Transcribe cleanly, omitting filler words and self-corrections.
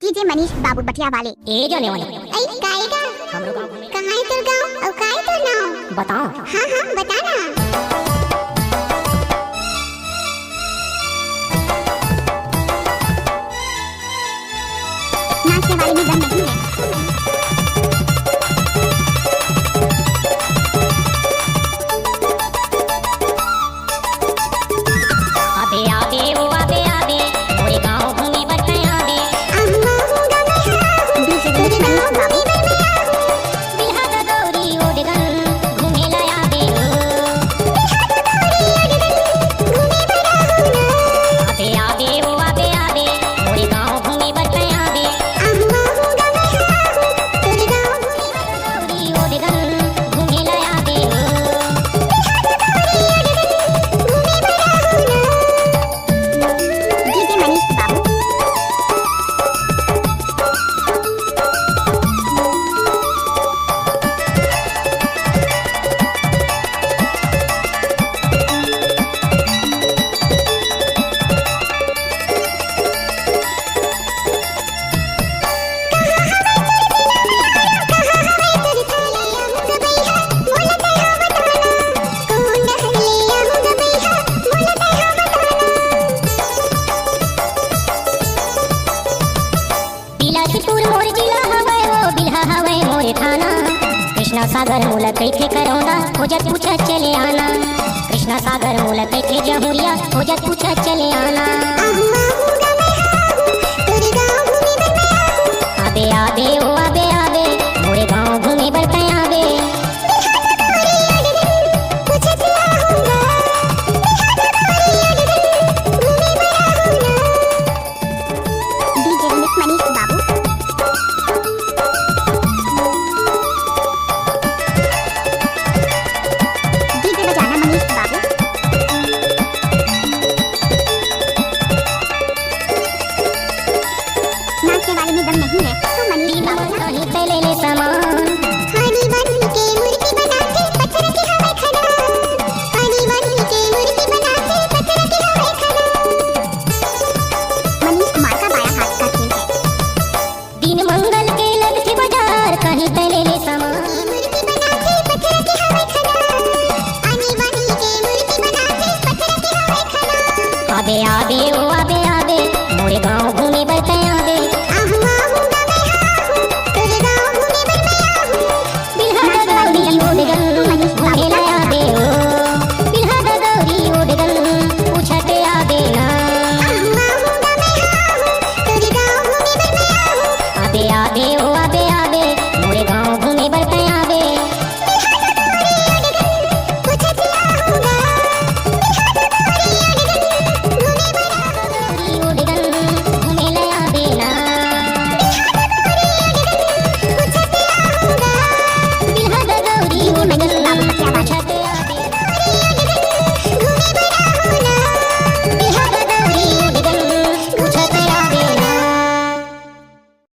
DJ Manish बाबू बटिया वाले ए जाने वाले ऐ गाएगा हमरो गांव कहाँ है तेरा गाँव और कहाँ है तेरा नाम बताओ। हाँ हाँ बताना। नाचने वाले में दम नहीं है। आबे आबे ओ आबे आबे मोरे गांव भूमि बटे आबे अम्मा होगा मैं हाँ डीजे मनीष बाबू बिहा दा गौरी ओडगन घूमे ला आबे आबे आबे ओ आबे आबे मोरे गांव भूमि बटे आबे अम्मा होगा मैं हाँ तेरे गाँव गौरी ओडगन घूमे ला आबे डीजे मनीष बाबू बिलासपुर मोर जिला हवे वो बिल्हा हवे मोरे थाना कृष्णा सागर मूल कैथे करौंदा खोजत पूछत चले आना कृष्णा सागर मूल कैथे जहुरिया खोजत पूछत चले आना आबे आबे ओ आबे आबे मोरे गांव भूमि बटे आबे डीजे मनीष बाबू डीजे बजाना मनीष बाबू नाचने वाले में दम नहीं है तो मनीष बाबू कहीं पे ले ले सामान